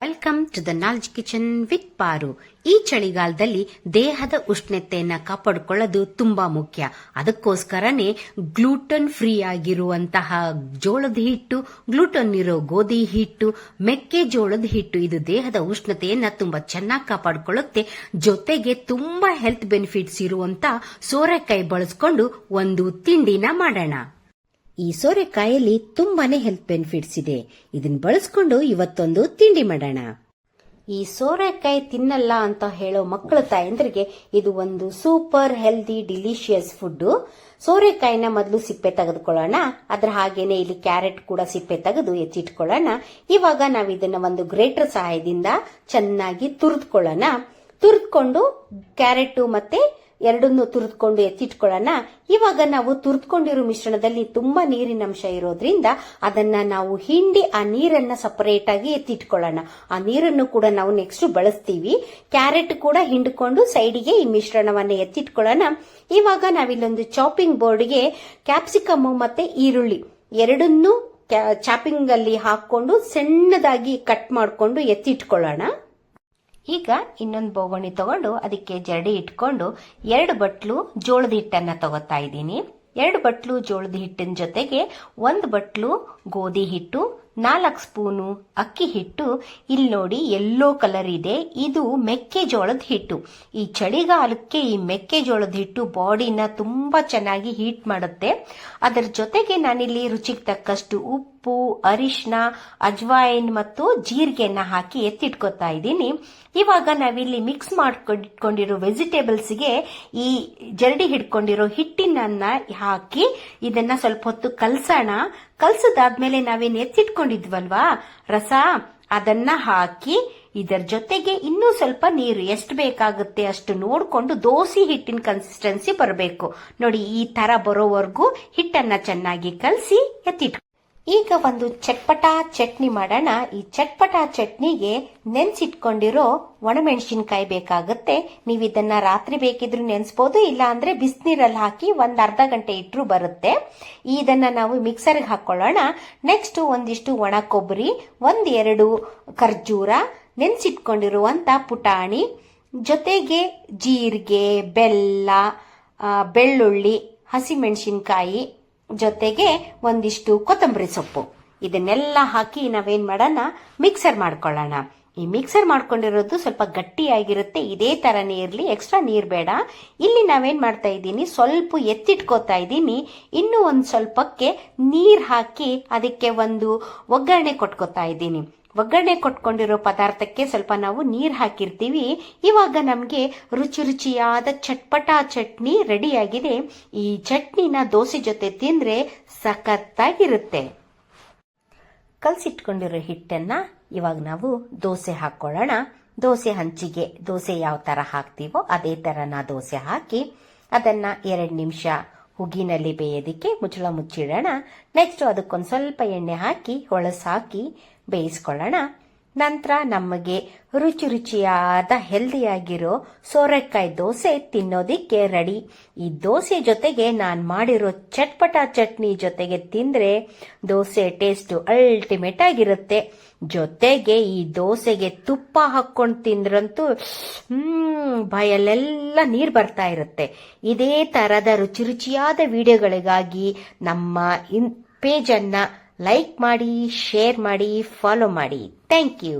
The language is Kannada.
Welcome to the knowledge kitchen with Paru. ಈ ಚಳಿಗಾಲದಲ್ಲಿ ದೇಹದ ಉಷ್ಣತೆಯನ್ನ ಕಾಪಾಡಿಕೊಳ್ಳೋದು ತುಂಬಾ ಮುಖ್ಯ. ಅದಕ್ಕೋಸ್ಕರನೇ ಗ್ಲೂಟನ್ ಫ್ರೀ ಆಗಿರುವಂತಹ ಜೋಳದ ಹಿಟ್ಟು, ಗ್ಲೂಟನ್ ಇರೋ ಗೋಧಿ ಹಿಟ್ಟು, ಮೆಕ್ಕೆಜೋಳದ ಹಿಟ್ಟು ಇದು ದೇಹದ ಉಷ್ಣತೆಯನ್ನ ತುಂಬಾ ಚೆನ್ನಾಗಿ ಕಾಪಾಡಿಕೊಳ್ಳುತ್ತೆ. ಜೊತೆಗೆ ತುಂಬಾ ಹೆಲ್ತ್ ಬೆನಿಫಿಟ್ಸ್ ಇರುವಂತ ಸೋರೆಕಾಯಿ ಬಳಸ್ಕೊಂಡು ಒಂದು ತಿಂಡಿನ ಮಾಡೋಣ. ಈ ಸೋರೆಕಾಯಲ್ಲಿ ತುಂಬಾನೇ ಹೆಲ್ತ್ ಬೆನಿಫಿಟ್ಸ್ ಇದೆ. ಇದನ್ನ ಬಳಸ್ಕೊಂಡು ಇವತ್ತೊಂದು ತಿಂಡಿ ಮಾಡೋಣ. ಈ ಸೋರೆಕಾಯಿ ತಿನ್ನಲ್ಲ ಅಂತ ಹೇಳೋ ಮಕ್ಕಳ ತಾಯಂದ್ರಿಗೆ ಇದು ಒಂದು ಸೂಪರ್ ಹೆಲ್ದಿ ಡಿಲಿಷಿಯಸ್ ಫುಡ್. ಸೋರೆಕಾಯಿನ ಮೊದಲು ಸಿಪ್ಪೆ ತೆಗೆದುಕೊಳ್ಳೋಣ. ಅದ್ರ ಹಾಗೇನೆ ಇಲ್ಲಿ ಕ್ಯಾರೆಟ್ ಕೂಡ ಸಿಪ್ಪೆ ತೆಗೆದು ಎತ್ತಿಟ್ಕೊಳ್ಳೋಣ. ಇವಾಗ ನಾವು ಇದನ್ನ ಒಂದು ಗ್ರೇಟರ್ ಸಹಾಯದಿಂದ ಚೆನ್ನಾಗಿ ತುರಿದುಕೊಳ್ಳೋಣ. ತುರಿದುಕೊಂಡು ಕ್ಯಾರೆಟ್ ಮತ್ತೆ ಎರಡನ್ನು ತುರಿದುಕೊಂಡು ಎತ್ತಿಟ್ಕೊಳ್ಳೋಣ. ಇವಾಗ ನಾವು ತುರಿದುಕೊಂಡಿರೋ ಮಿಶ್ರಣದಲ್ಲಿ ತುಂಬಾ ನೀರಿನ ಅಂಶ ಇರೋದ್ರಿಂದ ಅದನ್ನ ನಾವು ಹಿಂಡಿ ಆ ನೀರನ್ನ ಸಪರೇಟ್ ಆಗಿ ಎತ್ತಿಟ್ಕೊಳ್ಳೋಣ. ಆ ನೀರನ್ನು ಕೂಡ ನಾವು ನೆಕ್ಸ್ಟ್ ಬಳಸ್ತೀವಿ. ಕ್ಯಾರೆಟ್ ಕೂಡ ಹಿಂಡ್ಕೊಂಡು ಸೈಡಿಗೆ ಈ ಮಿಶ್ರಣವನ್ನ ಎತ್ತಿಟ್ಕೊಳ್ಳೋಣ. ಇವಾಗ ನಾವಿಲ್ಲೊಂದು ಚಾಪಿಂಗ್ ಬೋರ್ಡ್ಗೆ ಕ್ಯಾಪ್ಸಿಕಮ್ ಮತ್ತೆ ಈರುಳ್ಳಿ ಎರಡನ್ನೂ ಚಾಪಿಂಗ್ ಅಲ್ಲಿ ಹಾಕೊಂಡು ಸಣ್ಣದಾಗಿ ಕಟ್ ಮಾಡಿಕೊಂಡು ಎತ್ತಿಟ್ಕೊಳ್ಳೋಣ. ಈಗ ಇನ್ನೊಂದು ಬೋಗಣಿ ತಗೊಂಡು ಅದಕ್ಕೆ ಜರಡಿ ಇಟ್ಕೊಂಡು 2 ಬಟ್ಲು ಜೋಳದ ಹಿಟ್ಟನ್ನ ತಗೋತಾ ಇದ್ದೀನಿ. 2 ಬಟ್ಲು ಜೋಳದ ಹಿಟ್ಟಿನ ಜೊತೆಗೆ 1 ಬಟ್ಲು ಗೋಧಿ ಹಿಟ್ಟು, 4 ಸ್ಪೂನು ಅಕ್ಕಿ ಹಿಟ್ಟು. ಇಲ್ಲಿ ನೋಡಿ ಯೆಲ್ಲೋ ಕಲರ್ ಇದೆ, ಇದು ಮೆಕ್ಕೆಜೋಳದ ಹಿಟ್ಟು. ಈ ಚಳಿಗಾಲಕ್ಕೆ ಈ ಮೆಕ್ಕೆಜೋಳದ ಹಿಟ್ಟು ಬಾಡಿನ ತುಂಬಾ ಚೆನ್ನಾಗಿ ಹೀಟ್ ಮಾಡುತ್ತೆ. ಅದರ ಜೊತೆಗೆ ನಾನಿಲ್ಲಿ ರುಚಿಗೆ ತಕ್ಕಷ್ಟು ಉಪ್ಪು, ಅರಿಶಿನ, ಅಜ್ವಾಯಿನ್ ಮತ್ತು ಜೀರಿಗೆಯನ್ನ ಹಾಕಿ ಎತ್ತಿಟ್ಕೊತಾ ಇದ್ದೀನಿ. ಇವಾಗ ನಾವಿಲ್ಲಿ ಮಿಕ್ಸ್ ಮಾಡ್ಕೊಂಡಿರೋ ವೆಜಿಟೇಬಲ್ಸ್ಗೆ ಈ ಜರಡಿ ಹಿಡ್ಕೊಂಡಿರೋ ಹಿಟ್ಟಿನನ್ನ ಹಾಕಿ ಇದನ್ನ ಸ್ವಲ್ಪ ಹೊತ್ತು ಕಲ್ಸೋಣ. ಕಲ್ಸದಾದ್ಮೇಲೆ ನಾವೇನ್ ಎತ್ತಿಟ್ಕೊಂಡಿದ್ವಲ್ವಾ ರಸ, ಅದನ್ನ ಹಾಕಿ ಇದರ ಜೊತೆಗೆ ಇನ್ನೂ ಸ್ವಲ್ಪ ನೀರು ಎಷ್ಟು ಬೇಕಾಗುತ್ತೆ ಅಷ್ಟು ನೋಡ್ಕೊಂಡು ದೋಸೆ ಹಿಟ್ಟಿನ ಕನ್ಸಿಸ್ಟೆನ್ಸಿ ಬರಬೇಕು ನೋಡಿ. ಈ ತರ ಬರೋವರೆಗೂ ಹಿಟ್ಟನ್ನ ಚೆನ್ನಾಗಿ ಕಲಸಿ ಎತ್ತಿಟ್ಕೊ. ಈಗ ಒಂದು ಚಟ್ಪಟ ಚಟ್ನಿ ಮಾಡೋಣ. ಈ ಚಟ್ಪಟ ಚಟ್ನಿಗೆ ನೆನ್ಸಿಟ್ಕೊಂಡಿರೋ ಒಣಮೆಣಸಿನ್ಕಾಯಿ ಬೇಕಾಗುತ್ತೆ. ನೀವು ಇದನ್ನ ರಾತ್ರಿ ಬೇಕಿದ್ರು ನೆನ್ಸ್ಬೋದು, ಇಲ್ಲ ಅಂದ್ರೆ ಬಿಸಿನೀರಲ್ಲಿ ಹಾಕಿ ಒಂದ್ ಅರ್ಧ ಗಂಟೆ ಇಟ್ರು ಬರುತ್ತೆ. ಇದನ್ನ ನಾವು ಮಿಕ್ಸರ್ಗೆ ಹಾಕೊಳ್ಳೋಣ. ನೆಕ್ಸ್ಟ್ ಒಂದಿಷ್ಟು ಒಣ ಕೊಬ್ಬರಿ, 1-2 ಖರ್ಜೂರ, ನೆನ್ಸಿಟ್ಕೊಂಡಿರುವಂತ ಪುಟಾಣಿ, ಜೊತೆಗೆ ಜೀರಿಗೆ, ಬೆಲ್ಲ, ಬೆಳ್ಳುಳ್ಳಿ, ಹಸಿಮೆಣಸಿನ್ಕಾಯಿ, ಜೊತೆಗೆ ಒಂದಿಷ್ಟು ಕೊತ್ತಂಬರಿ ಸೊಪ್ಪು. ಇದನ್ನೆಲ್ಲ ಹಾಕಿ ನಾವೇನ್ ಮಾಡೋಣ, ಮಿಕ್ಸರ್ ಮಾಡ್ಕೊಳ್ಳೋಣ. ಈ ಮಿಕ್ಸರ್ ಮಾಡ್ಕೊಂಡಿರೋದು ಸ್ವಲ್ಪ ಗಟ್ಟಿಯಾಗಿರುತ್ತೆ, ಇದೇ ತರನೇ ಇರ್ಲಿ, ಎಕ್ಸ್ಟ್ರಾ ನೀರ್ ಬೇಡ. ಇಲ್ಲಿ ನಾವೇನ್ ಮಾಡ್ತಾ ಇದ್ದೀನಿ, ಸ್ವಲ್ಪ ಎತ್ತಿಟ್ಕೋತಾ ಇದ್ದೀನಿ. ಇನ್ನು ಒಂದ್ ಸ್ವಲ್ಪಕ್ಕೆ ನೀರ್ ಹಾಕಿ ಅದಕ್ಕೆ ಒಂದು ಒಗ್ಗರಣೆ ಕೊಟ್ಕೋತಾ ಇದ್ದೀನಿ. ಒಗ್ಗರಣೆ ಕೊಟ್ಕೊಂಡಿರೋ ಪದಾರ್ಥಕ್ಕೆ ಸ್ವಲ್ಪ ನಾವು ನೀರ್ ಹಾಕಿರ್ತೀವಿ. ಇವಾಗ ನಮ್ಗೆ ರುಚಿ ರುಚಿಯಾದ ಚಟ್ಪಟ ಚಟ್ನಿ ರೆಡಿಯಾಗಿದೆ. ಈ ಚಟ್ನಿನ ದೋಸೆ ಜೊತೆ ತಿಂದ್ರೆ ಸಖತ್ತಾಗಿರುತ್ತೆ. ಕಲ್ಸಿಟ್ಕೊಂಡಿರೋ ಹಿಟ್ಟನ್ನ ಇವಾಗ ನಾವು ದೋಸೆ ಹಾಕೊಳ್ಳೋಣ. ದೋಸೆ ಹಂಚಿಗೆ ದೋಸೆ ಯಾವ ತರ ಹಾಕ್ತೀವೋ ಅದೇ ತರ ದೋಸೆ ಹಾಕಿ ಅದನ್ನ 2 ನಿಮಿಷ ಹುಗಿನಲ್ಲಿ ಬೇಯೋದಿಕ್ಕೆ ಮುಚ್ಚಳ ಮುಚ್ಚಿಡೋಣ. ನೆಕ್ಸ್ಟ್ ಅದಕ್ಕೊಂದು ಸ್ವಲ್ಪ ಎಣ್ಣೆ ಹಾಕಿ ಹೊಳಸಾಕಿ ಬೇಯಿಸ್ಕೊಳ್ಳೋಣ. ನಂತರ ನಮಗೆ ರುಚಿ ರುಚಿಯಾದ ಹೆಲ್ದಿಯಾಗಿರೋ ಸೋರೆಕಾಯಿ ದೋಸೆ ತಿನ್ನೋದಿಕ್ಕೆ ರೆಡಿ. ಈ ದೋಸೆ ಜೊತೆಗೆ ನಾನು ಮಾಡಿರೋ ಚಟ್ಪಟ ಚಟ್ನಿ ಜೊತೆಗೆ ತಿಂದ್ರೆ ದೋಸೆ ಟೇಸ್ಟ್ ಅಲ್ಟಿಮೇಟ್ ಆಗಿರುತ್ತೆ. ಜೊತೆಗೆ ಈ ದೋಸೆಗೆ ತುಪ್ಪ ಹಾಕೊಂಡು ತಿಂದ್ರಂತೂ ಬಾಯಲ್ಲೆಲ್ಲ ನೀರ್ ಬರ್ತಾ ಇರುತ್ತೆ. ಇದೇ ತರದ ರುಚಿ ರುಚಿಯಾದ ವಿಡಿಯೋಗಳಿಗಾಗಿ ನಮ್ಮ ಪೇಜ್ ಅನ್ನ ಲೈಕ್ ಮಾಡಿ, ಶೇರ್ ಮಾಡಿ, ಫಾಲೋ ಮಾಡಿ. Thank you.